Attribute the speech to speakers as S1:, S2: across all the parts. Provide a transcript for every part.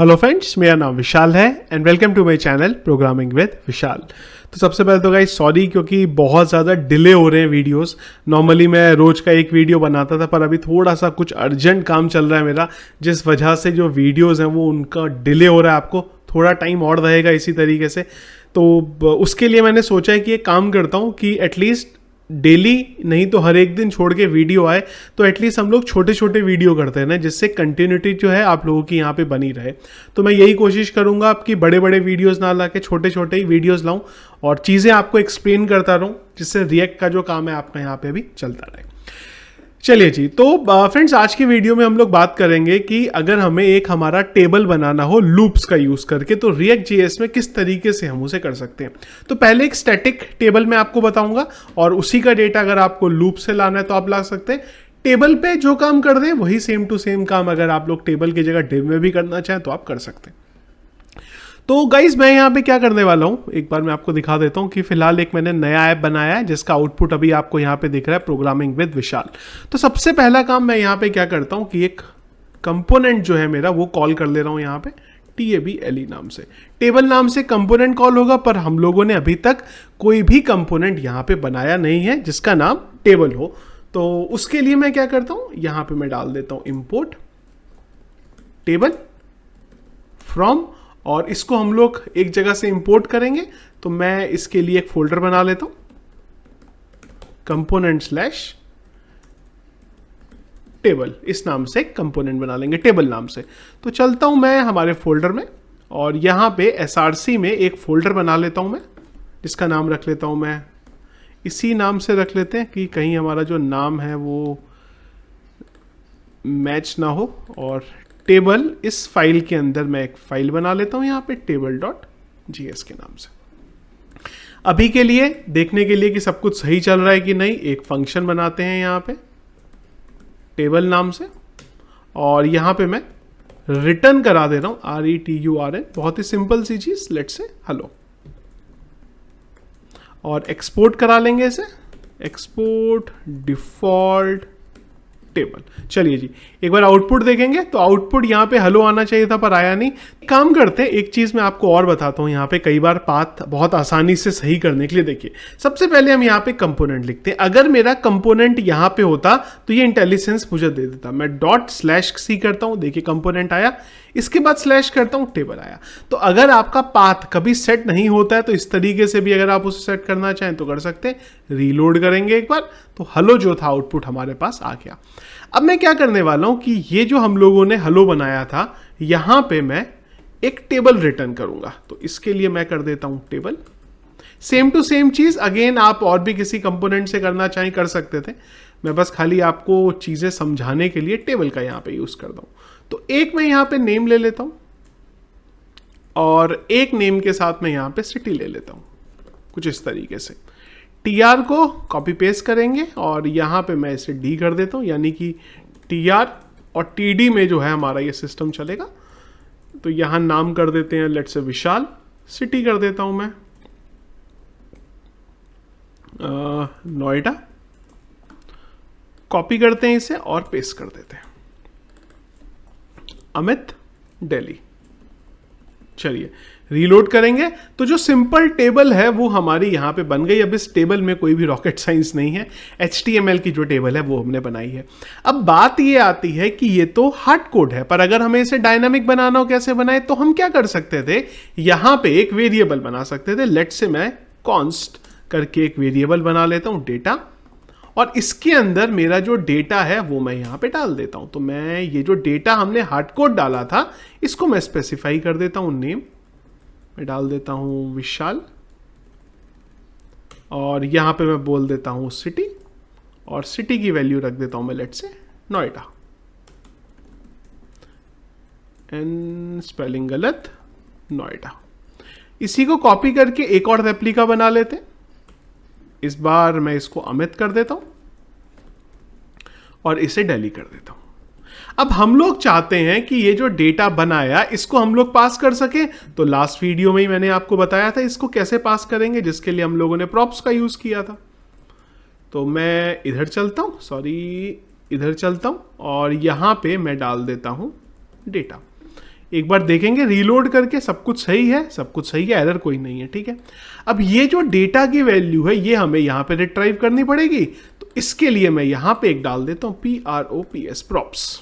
S1: Hello friends, मेरा नाम विशाल है and welcome to my channel programming with Vishal. तो सबसे पहले तो गाइस सॉरी, क्योंकि बहुत ज़्यादा डिले हो रहे हैं वीडियोस। नॉर्मली मैं रोज़ का एक वीडियो बनाता था, पर अभी थोड़ा सा कुछ अर्जेंट काम चल रहा है मेरा, जिस वजह से जो वीडियोस हैं वो उनका डिले हो रहा है। आपको थोड़ा टाइम और रहेगा इसी तरीके से। तो उसके लिए मैंने सोचा है कि एक काम करता हूँ कि एटलीस्ट डेली नहीं तो हर एक दिन छोड़ के वीडियो आए, तो एटलीस्ट हम लोग छोटे छोटे वीडियो करते हैं ना, जिससे कंटिन्यूटी जो है आप लोगों की यहाँ पे बनी रहे। तो मैं यही कोशिश करूँगा आपकी बड़े बड़े वीडियोस ना ला के छोटे छोटे ही वीडियोस लाऊं और चीज़ें आपको एक्सप्लेन करता रहूँ, जिससे रिएक्ट का जो काम है आपका यहाँ पे भी चलता रहे। चलिए जी, तो फ्रेंड्स आज की वीडियो में हम लोग बात करेंगे कि अगर हमें एक हमारा टेबल बनाना हो लूप्स का यूज़ करके, तो रिएक्ट जेएस में किस तरीके से हम उसे कर सकते हैं। तो पहले एक स्टैटिक टेबल मैं आपको बताऊंगा और उसी का डेटा अगर आपको लूप से लाना है तो आप ला सकते हैं। टेबल पे जो काम कर दें वही सेम टू सेम काम अगर आप लोग टेबल की जगह डिव में भी करना चाहें तो आप कर सकते हैं। तो गाइज मैं यहाँ पे क्या करने वाला हूँ, एक बार मैं आपको दिखा देता हूँ कि फिलहाल एक मैंने नया ऐप बनाया है जिसका आउटपुट अभी आपको यहाँ पे दिख रहा है, प्रोग्रामिंग विद विशाल। तो सबसे पहला काम मैं यहाँ पे क्या करता हूँ कि एक कंपोनेंट जो है मेरा वो कॉल कर ले रहा हूँ यहाँ पे TABLE नाम से। टेबल नाम से कंपोनेंट कॉल होगा, पर हम लोगों ने अभी तक कोई भी कंपोनेंट यहाँ पे बनाया नहीं है जिसका नाम टेबल हो। तो उसके लिए मैं क्या करता हूँ, यहाँ पे मैं डाल देता हूँ इंपोर्ट टेबल फ्रॉम, और इसको हम लोग एक जगह से इंपोर्ट करेंगे। तो मैं इसके लिए एक फोल्डर बना लेता हूं, कंपोनेंट स्लैश टेबल, इस नाम से कंपोनेंट बना लेंगे टेबल नाम से। तो चलता हूं मैं हमारे फोल्डर में और यहां पे SRC में एक फोल्डर बना लेता हूं मैं, जिसका नाम रख लेता हूं मैं, इसी नाम से रख लेते हैं कि कहीं हमारा जो नाम है वो मैच ना हो। और टेबल, इस फाइल के अंदर मैं एक फाइल बना लेता हूं यहाँ पे table.js के नाम से। अभी के लिए देखने के लिए कि सब कुछ सही चल रहा है कि नहीं, एक फंक्शन बनाते हैं यहाँ पे टेबल नाम से, और यहाँ पे मैं रिटर्न करा दे रहा हूं RETURN, बहुत ही सिंपल सी चीज, लेट्स से हेलो, और एक्सपोर्ट करा लेंगे इसे, एक्सपोर्ट डिफॉल्ट टेबल। चलिए जी, एक बार आउटपुट देखेंगे तो आउटपुट यहाँ पे हेलो आना चाहिए था पर आया नहीं। काम करते हैं, एक चीज मैं आपको और बताता हूँ यहाँ पे कई बार पाथ बहुत आसानी से सही करने के लिए। देखिए सबसे पहले हम यहाँ पे कंपोनेंट लिखते हैं। अगर मेरा कंपोनेंट यहाँ पे होता तो ये इंटेलिजेंस मुझे दे देता। मैं ./c करता हूँ, देखिए कंपोनेंट आया, इसके बाद स्लैश करता हूँ, टेबल आया। तो अगर आपका पाथ कभी सेट नहीं होता है तो इस तरीके से भी अगर आप उसे सेट करना चाहें तो कर सकते हैं। रीलोड करेंगे एक बार तो हेलो जो था आउटपुट हमारे पास आ गया। अब मैं क्या करने वाला हूं कि ये जो हम लोगों ने हेलो बनाया था, यहां पे मैं एक टेबल रिटर्न करूंगा। तो इसके लिए मैं कर देता हूं टेबल, सेम टू सेम चीज अगेन आप और भी किसी कंपोनेंट से करना चाहें कर सकते थे। मैं बस खाली आपको चीजें समझाने के लिए टेबल का यहां पे यूज करता हूं। तो एक मैं यहां पे नेम ले लेता हूं और एक नेम के साथ मैं यहां पे सिटी ले लेता हूं, कुछ इस तरीके से। TR को कॉपी पेस्ट करेंगे और यहाँ पे मैं इसे D कर देता हूँ, यानी कि TR और TD में जो है हमारा ये सिस्टम चलेगा। तो यहाँ नाम कर देते हैं लेट्स से विशाल, सिटी कर देता हूँ मैं नोएडा, कॉपी करते हैं इसे और पेस्ट कर देते हैं अमित दिल्ली। चलिए रीलोड करेंगे तो जो सिंपल टेबल है वो हमारी यहाँ पे बन गई। अब इस टेबल में कोई भी रॉकेट साइंस नहीं है, HTML की जो टेबल है वो हमने बनाई है। अब बात ये आती है कि ये तो हार्ड कोड है, पर अगर हमें इसे डायनामिक बनाना हो कैसे बनाए, तो हम क्या कर सकते थे, यहाँ पे एक वेरिएबल बना सकते थे। लेट्स से मैं कॉन्स्ट करके एक वेरिएबल बना लेता हूँ डेटा, और इसके अंदर मेरा जो डेटा है वो मैं यहाँ पे डाल देता हूँ। तो मैं ये जो डेटा हमने हार्ड कोड डाला था इसको मैं स्पेसिफाई कर देता हूँ, नेम मैं डाल देता हूं विशाल, और यहां पे मैं बोल देता हूं सिटी, और सिटी की वैल्यू रख देता हूं मैं let's say Noida, N spelling गलत, नोएडा। इसी को कॉपी करके एक और रेप्लिका बना लेते हैं। इस बार मैं इसको अमित कर देता हूं और इसे दिल्ली कर देता हूं। अब हम लोग चाहते हैं कि ये जो डेटा बनाया इसको हम लोग पास कर सके। तो लास्ट वीडियो में ही मैंने आपको बताया था इसको कैसे पास करेंगे, जिसके लिए हम लोगों ने प्रॉप्स का यूज किया था। तो मैं इधर चलता हूं, इधर चलता हूं और यहां पे मैं डाल देता हूं डेटा। एक बार देखेंगे रीलोड करके, सब कुछ सही है, सब कुछ सही है, एरर कोई नहीं है, ठीक है। अब ये जो डेटा की वैल्यू है ये हमें यहाँ पे रिट्राइव करनी पड़ेगी, तो इसके लिए मैं यहाँ पे एक डाल देता हूँ PROPS, प्रॉप्स।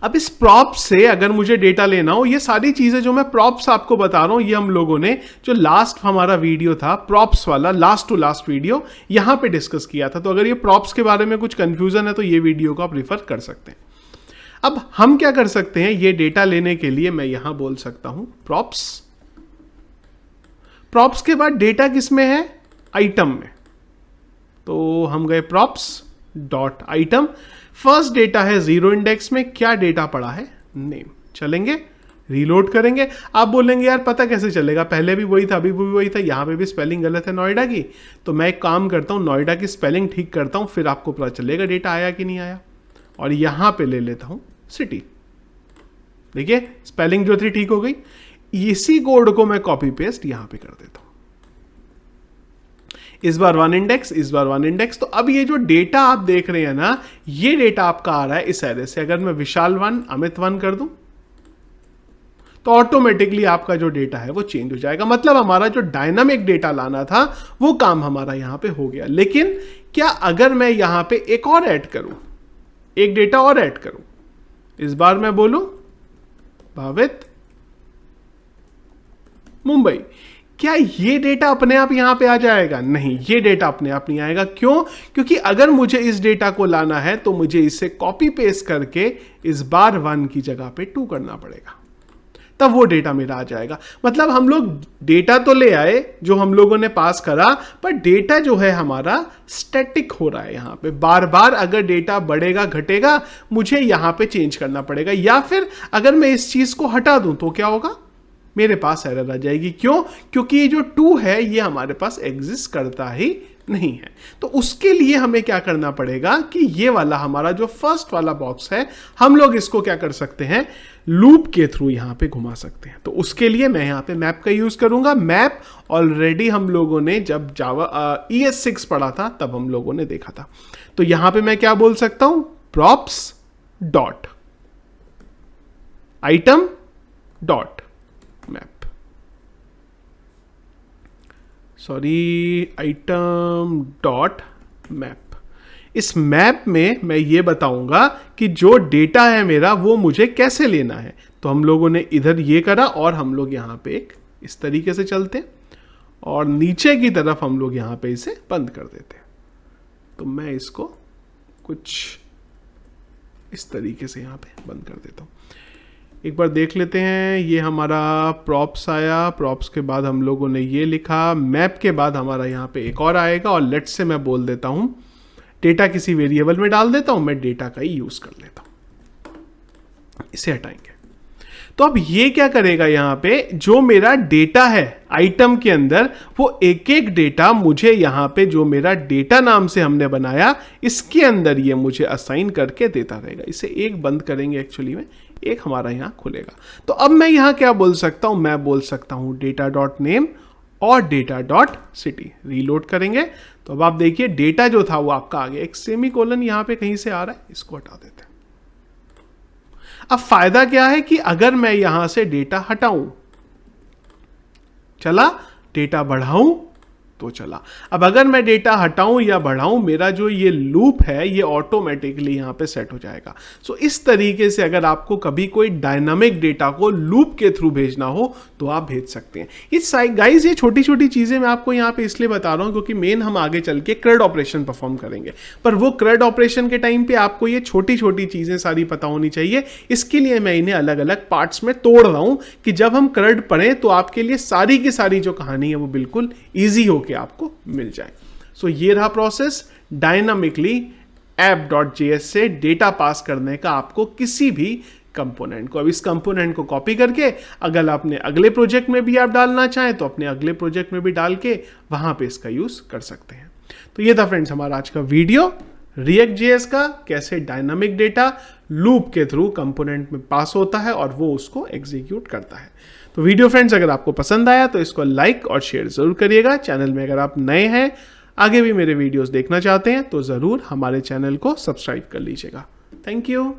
S1: अब इस प्रॉप्स से अगर मुझे डेटा लेना हो, ये सारी चीजें जो मैं प्रॉप्स आपको बता रहा हूं, ये हम लोगों ने जो लास्ट हमारा वीडियो था प्रॉप्स वाला, लास्ट टू लास्ट वीडियो, यहां पे डिस्कस किया था। तो अगर ये प्रॉप्स के बारे में कुछ कंफ्यूजन है तो ये वीडियो को आप रिफर कर सकते हैं। अब हम क्या कर सकते हैं, ये डेटा लेने के लिए मैं यहां बोल सकता हूं प्रॉप्स। प्रॉप्स के बाद डेटा किस में है, आइटम में। तो हम गए props dot item, first data है 0 इंडेक्स में, क्या डेटा पड़ा है, नेम। चलेंगे, रीलोड करेंगे। आप बोलेंगे यार पता कैसे चलेगा, पहले भी वही था, अभी भी वही था, यहां पे भी स्पेलिंग गलत है नोएडा की। तो मैं एक काम करता हूं, नोएडा की स्पेलिंग ठीक करता हूं, फिर आपको पता चलेगा डेटा आया कि नहीं आया। और यहां पे ले लेता हूं सिटी, देखिए स्पेलिंग जो थी ठीक हो गई। इसी कोड को मैं कॉपी पेस्ट यहां पे कर देता हूं, इस बार 1 इंडेक्स, इस बार 1 इंडेक्स। तो अब ये जो डेटा आप देख रहे हैं ना, ये डेटा आपका आ रहा है इस एरे से। अगर मैं विशाल 1 अमित 1 कर दूं तो ऑटोमेटिकली आपका जो डेटा है वो चेंज हो जाएगा। मतलब हमारा जो डायनामिक डेटा लाना था वो काम हमारा यहां पे हो गया। लेकिन क्या अगर मैं यहां पे एक और ऐड करूं, एक डेटा और ऐड करूं, इस बार मैं बोलूं भावित मुंबई, क्या ये डेटा अपने आप यहां पे आ जाएगा? नहीं, ये डेटा अपने आप नहीं आएगा। क्यों? क्योंकि अगर मुझे इस डेटा को लाना है तो मुझे इसे कॉपी पेस्ट करके इस बार 1 की जगह पे 2 करना पड़ेगा, तब वो डेटा मेरा आ जाएगा। मतलब हम लोग डेटा तो ले आए जो हम लोगों ने पास करा, पर डेटा जो है हमारा स्टैटिक हो रहा है। यहां पे बार बार अगर डेटा बढ़ेगा घटेगा, मुझे यहां पे चेंज करना पड़ेगा। या फिर अगर मैं इस चीज को हटा दूं तो क्या होगा, मेरे पास एरर आ जाएगी। क्यों? क्योंकि ये जो 2 है ये हमारे पास एग्जिस्ट करता ही नहीं है। तो उसके लिए हमें क्या करना पड़ेगा कि ये वाला हमारा जो फर्स्ट वाला बॉक्स है, हम लोग इसको क्या कर सकते हैं, लूप के थ्रू यहां पे घुमा सकते हैं। तो उसके लिए मैं यहां पे मैप का यूज करूंगा। मैप ऑलरेडी हम लोगों ने जब जावा ES6 पढ़ा था तब हम लोगों ने देखा था। तो यहां पे मैं क्या बोल सकता हूं, props dot item dot map, sorry item dot map. इस मैप में मैं ये बताऊंगा कि जो डेटा है मेरा वो मुझे कैसे लेना है। तो हम लोगों ने इधर ये करा और हम लोग यहां पे एक इस तरीके से चलते हैं और नीचे की तरफ हम लोग यहां पे इसे बंद कर देते हैं। तो मैं इसको कुछ इस तरीके से यहां पे बंद कर देता हूं। एक बार देख लेते हैं, ये हमारा प्रॉप्स आया, प्रॉप्स के बाद हम लोगों ने ये लिखा, मैप के बाद हमारा यहाँ पे एक और आएगा और लेट से मैं बोल देता हूँ डेटा किसी वेरिएबल में डाल देता हूँ, मैं डेटा का ही यूज कर लेता हूँ, इसे हटाएंगे। तो अब ये क्या करेगा, यहाँ पे जो मेरा डेटा है आइटम के अंदर, वो एक एक डेटा मुझे यहाँ पे जो मेरा डेटा नाम से हमने बनाया इसके अंदर ये मुझे असाइन करके देता रहेगा। इसे एक बंद करेंगे, एक्चुअली में एक हमारा यहां खुलेगा। तो अब मैं यहां क्या बोल सकता हूं, मैं बोल सकता हूं डेटा डॉट नेम और डेटा डॉट सिटी। रीलोड करेंगे तो अब आप देखिए डेटा जो था वो आपका आ गया। एक सेमीकोलन यहां पे कहीं से आ रहा है, इसको हटा देते हैं। अब फायदा क्या है कि अगर मैं यहां से डेटा हटाऊं, चला, डेटा बढ़ाऊं तो चला। अब अगर मैं डेटा हटाऊं या बढ़ाऊं, मेरा जो ये लूप है ये ऑटोमेटिकली यहां पे सेट हो जाएगा। सो इस तरीके से अगर आपको कभी कोई डायनामिक डेटा को लूप के थ्रू भेजना हो तो आप भेज सकते हैं। इस गाइस ये छोटी छोटी चीजें मैं आपको यहां पे इसलिए बता रहा हूं क्योंकि मेन हम आगे चल के CRUD ऑपरेशन परफॉर्म करेंगे, पर वो CRUD ऑपरेशन के टाइम पे आपको ये छोटी छोटी चीजें सारी पता होनी चाहिए। इसके लिए मैं इन्हें अलग अलग पार्ट्स में तोड़ रहा हूं कि जब हम CRUD पढ़ें तो आपके लिए सारी की सारी जो कहानी है वो बिल्कुल ईजी होके आपको मिल जाए। सो ये रहा प्रोसेस डायनामिकली app.js से डेटा पास करने का आपको किसी भी कंपोनेंट को। अब इस कंपोनेंट को कॉपी करके अगर आपने अगले प्रोजेक्ट में भी आप डालना चाहें तो अपने अगले प्रोजेक्ट में भी डाल के वहां पे इसका यूज कर सकते हैं। तो ये था फ्रेंड्स हमारा आज का वीडियो React.js का, कैसे डायनामिक डेटा लूप के थ्रू कंपोनेंट में पास होता है और वो उसको एग्जीक्यूट करता है। तो वीडियो फ्रेंड्स अगर आपको पसंद आया तो इसको लाइक और शेयर जरूर करिएगा। चैनल में अगर आप नए हैं, आगे भी मेरे वीडियोस देखना चाहते हैं तो जरूर हमारे चैनल को सब्सक्राइब कर लीजिएगा। Thank you.